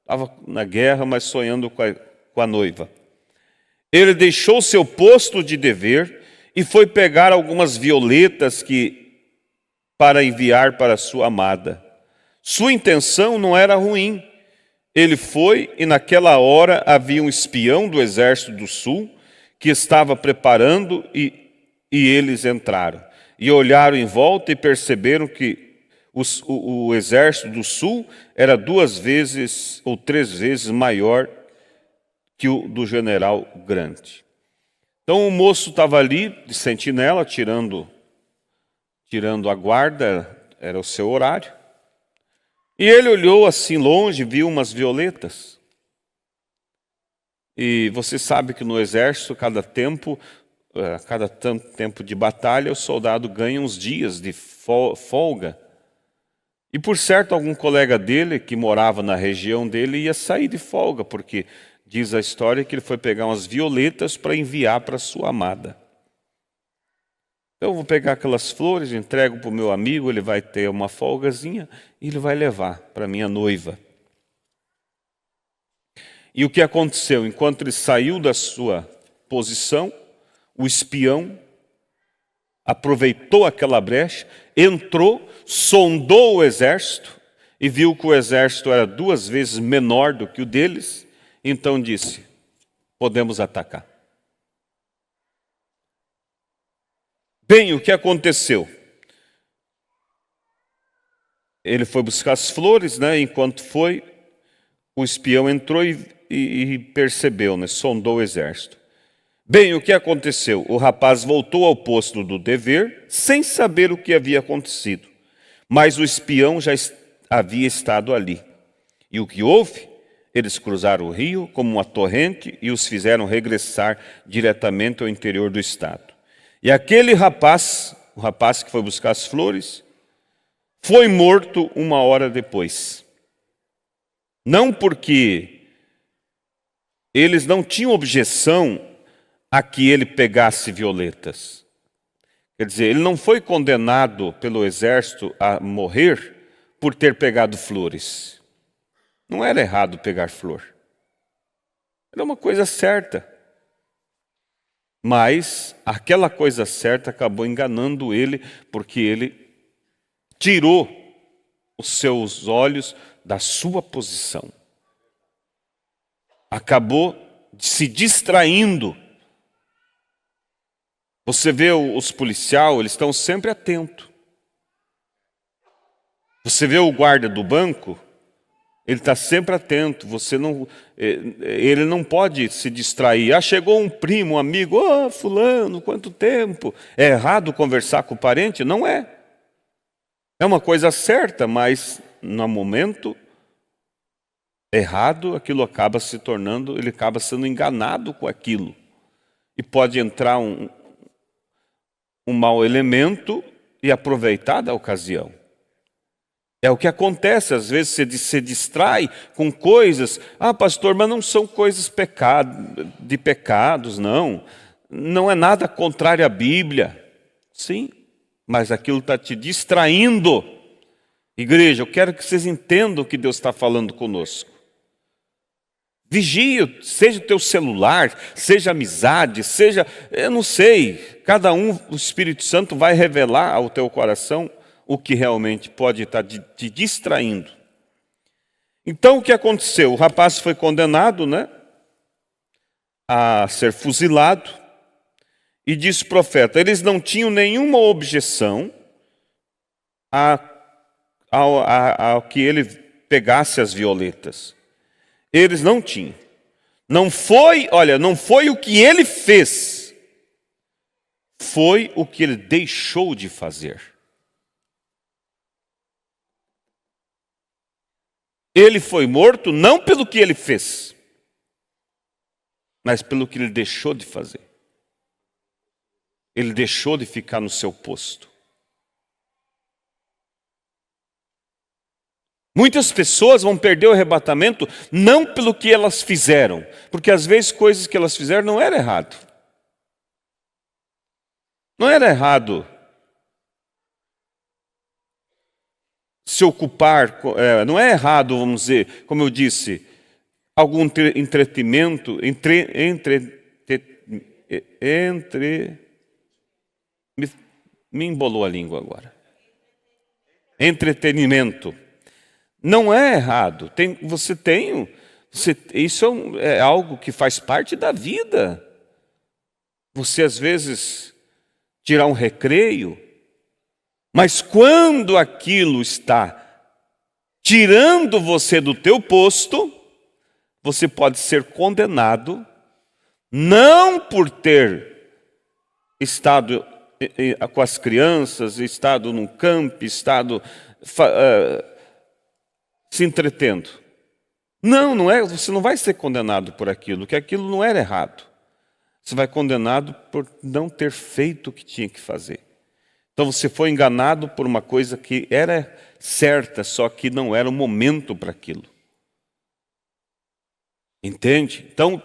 estava na guerra, mas sonhando com a noiva. Ele deixou seu posto de dever e foi pegar algumas violetas para enviar para sua amada. Sua intenção não era ruim. Ele foi e naquela hora havia um espião do exército do sul que estava preparando e eles entraram. E olharam em volta e perceberam que o exército do sul era 2 vezes ou 3 vezes maior que o do general Grant. Então o moço estava ali de sentinela, tirando a guarda, era o seu horário. E ele olhou assim longe, viu umas violetas. E você sabe que no exército, cada tanto tempo de batalha, o soldado ganha uns dias de folga. E por certo, algum colega dele, que morava na região dele, ia sair de folga, porque diz a história que ele foi pegar umas violetas para enviar para sua amada. Eu vou pegar aquelas flores, entrego para o meu amigo, ele vai ter uma folgazinha e ele vai levar para minha noiva. E o que aconteceu? Enquanto ele saiu da sua posição, o espião aproveitou aquela brecha, entrou, sondou o exército e viu que o exército era 2 vezes menor do que o deles, então disse, podemos atacar. Bem, o que aconteceu? Ele foi buscar as flores, né? Enquanto foi, o espião entrou e percebeu, né? Sondou o exército. Bem, o que aconteceu? O rapaz voltou ao posto do dever, sem saber o que havia acontecido. Mas o espião já havia estado ali. E o que houve? Eles cruzaram o rio como uma torrente e os fizeram regressar diretamente ao interior do estado. E aquele rapaz, o rapaz que foi buscar as flores, foi morto 1 hora depois. Não porque eles não tinham objeção a que ele pegasse violetas. Quer dizer, ele não foi condenado pelo exército a morrer por ter pegado flores. Não era errado pegar flor. Era uma coisa certa. Mas aquela coisa certa acabou enganando ele, porque ele tirou os seus olhos da sua posição. Acabou se distraindo. Você vê os policiais, eles estão sempre atentos. Você vê o guarda do banco, ele está sempre atento. Ele não pode se distrair. Ah, chegou um primo, um amigo, fulano, quanto tempo? É errado conversar com o parente? Não é. É uma coisa certa, mas no momento errado, aquilo acaba se tornando, ele acaba sendo enganado com aquilo. E pode entrar um mau elemento e aproveitar da ocasião. É o que acontece, às vezes você se distrai com coisas. Ah, pastor, mas não são coisas de pecados, não. Não é nada contrário à Bíblia. Sim, mas aquilo está te distraindo. Igreja, eu quero que vocês entendam o que Deus está falando conosco. Vigia, seja o teu celular, seja amizade, seja, eu não sei, cada um, o Espírito Santo vai revelar ao teu coração o que realmente pode estar te distraindo. Então o que aconteceu? O rapaz foi condenado, a ser fuzilado, e disse o profeta, eles não tinham nenhuma objeção ao que ele pegasse as violetas. Eles não tinham. Não foi o que ele fez, foi o que ele deixou de fazer. Ele foi morto não pelo que ele fez, mas pelo que ele deixou de fazer. Ele deixou de ficar no seu posto. Muitas pessoas vão perder o arrebatamento não pelo que elas fizeram, porque às vezes coisas que elas fizeram não era errado. Não era errado se ocupar, não é errado, vamos dizer, como eu disse, algum entretenimento, me embolou a língua agora. Entretenimento. Não é errado. Isso é algo que faz parte da vida. Você às vezes tirar um recreio, mas quando aquilo está tirando você do teu posto, você pode ser condenado, não por ter estado com as crianças, estado num campo, estado se entretendo. Não é, você não vai ser condenado por aquilo, que aquilo não era errado. Você vai condenado por não ter feito o que tinha que fazer. Então você foi enganado por uma coisa que era certa, só que não era o momento para aquilo. Entende? Então,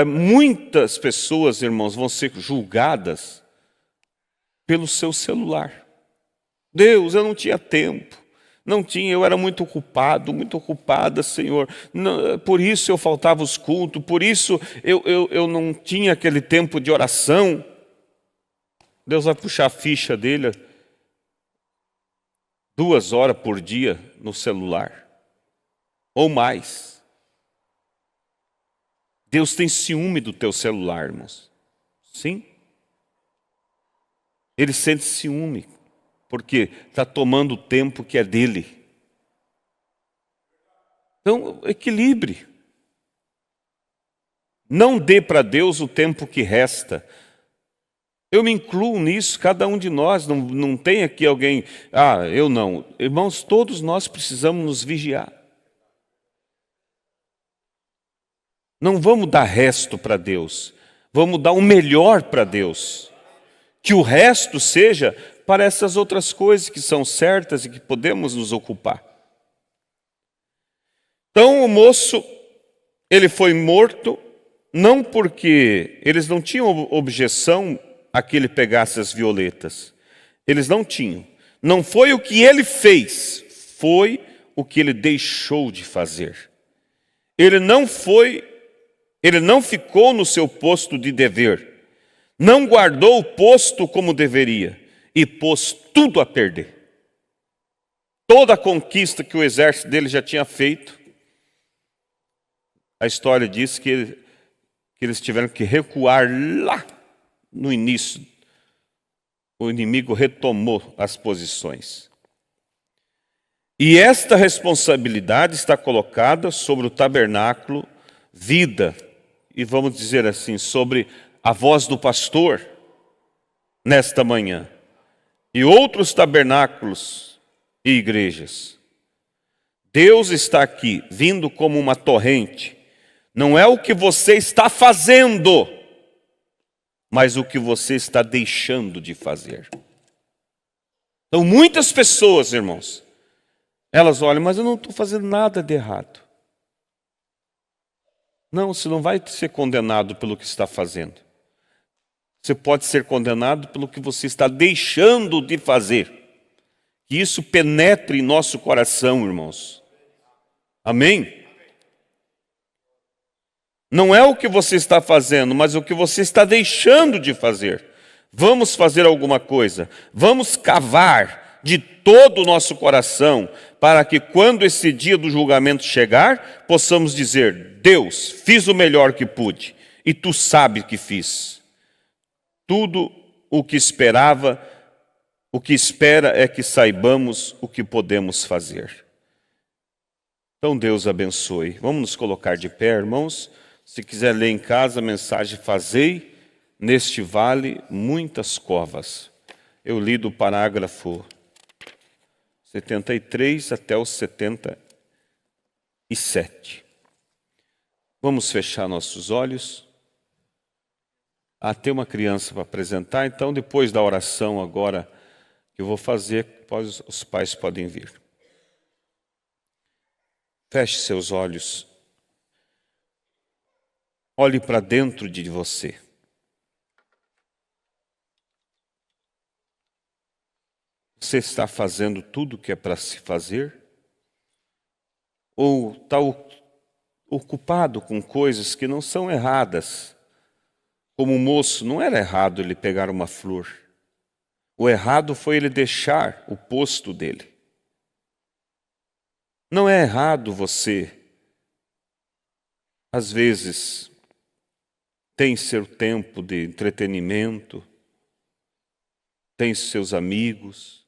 muitas pessoas, irmãos, vão ser julgadas pelo seu celular. Deus, eu não tinha tempo. Eu era muito ocupado, muito ocupada, Senhor. Por isso eu faltava os cultos, por isso eu não tinha aquele tempo de oração. Deus vai puxar a ficha dele 2 horas por dia no celular, ou mais. Deus tem ciúme do teu celular, irmãos. Sim. Ele sente ciúme, porque está tomando o tempo que é dele. Então, equilibre. Não dê para Deus o tempo que resta. Eu me incluo nisso, cada um de nós, não tem aqui alguém, eu não. Irmãos, todos nós precisamos nos vigiar. Não vamos dar resto para Deus, vamos dar o melhor para Deus. Que o resto seja para essas outras coisas que são certas e que podemos nos ocupar. Então o moço, ele foi morto, não porque eles não tinham objeção a que ele pegasse as violetas. Eles não tinham. Não foi o que ele fez, foi o que ele deixou de fazer. Ele não ficou no seu posto de dever. Não guardou o posto como deveria. e pôs tudo a perder. Toda a conquista que o exército dele já tinha feito, a história diz que eles tiveram que recuar lá no início. O inimigo retomou as posições. E esta responsabilidade está colocada sobre o tabernáculo, vida, e vamos dizer assim, sobre a voz do pastor, nesta manhã. E outros tabernáculos e igrejas. Deus está aqui, vindo como uma torrente. Não é o que você está fazendo, mas o que você está deixando de fazer. Então, muitas pessoas, irmãos, elas olham, mas eu não estou fazendo nada de errado. Não, você não vai ser condenado pelo que está fazendo. Você pode ser condenado pelo que você está deixando de fazer. Que isso penetre em nosso coração, irmãos. Amém? Não é o que você está fazendo, mas o que você está deixando de fazer. Vamos fazer alguma coisa. Vamos cavar de todo o nosso coração, para que quando esse dia do julgamento chegar, possamos dizer: Deus, fiz o melhor que pude, e Tu sabes que fiz. Tudo o que esperava, o que espera é que saibamos o que podemos fazer. Então Deus abençoe. Vamos nos colocar de pé, irmãos. Se quiser ler em casa a mensagem: fazei neste vale muitas covas. Eu li do parágrafo 73 até o 77. Vamos fechar nossos olhos. Tem uma criança para apresentar, então depois da oração agora que eu vou fazer, os pais podem vir. Feche seus olhos. Olhe para dentro de você. Você está fazendo tudo o que é para se fazer? Ou está ocupado com coisas que não são erradas? Como o moço, não era errado ele pegar uma flor. O errado foi ele deixar o posto dele. Não é errado você, às vezes, tem seu tempo de entretenimento, tem seus amigos,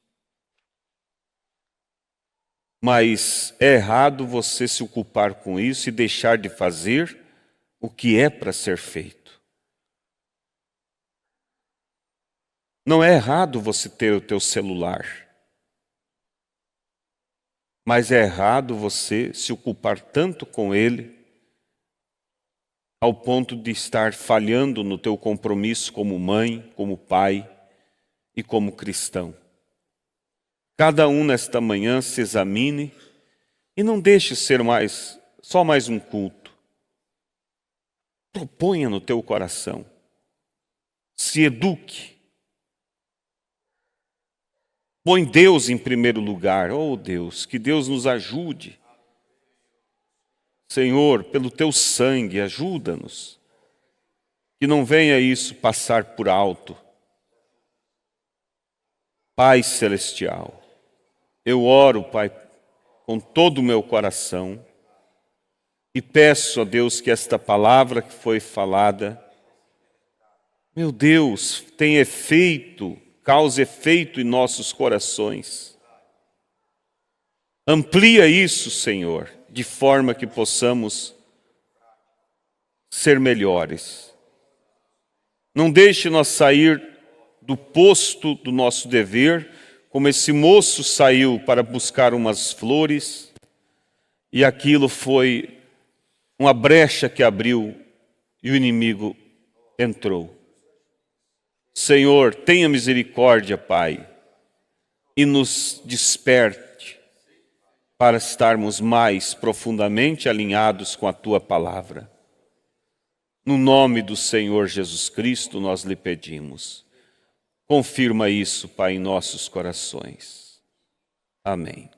mas é errado você se ocupar com isso e deixar de fazer o que é para ser feito. Não é errado você ter o teu celular, mas é errado você se ocupar tanto com ele ao ponto de estar falhando no teu compromisso como mãe, como pai e como cristão. Cada um nesta manhã se examine e não deixe ser só mais um culto. Proponha no teu coração. Se eduque. Põe Deus em primeiro lugar. Oh Deus, que Deus nos ajude. Senhor, pelo teu sangue, ajuda-nos. Que não venha isso passar por alto. Pai Celestial, eu oro, Pai, com todo o meu coração e peço a Deus que esta palavra que foi falada, meu Deus, tenha efeito, cause efeito em nossos corações. Amplia isso, Senhor, de forma que possamos ser melhores. Não deixe nós sair do posto do nosso dever, como esse moço saiu para buscar umas flores, e aquilo foi uma brecha que abriu e o inimigo entrou. Senhor, tenha misericórdia, Pai, e nos desperte para estarmos mais profundamente alinhados com a Tua palavra. No nome do Senhor Jesus Cristo nós lhe pedimos. Confirma isso, Pai, em nossos corações. Amém.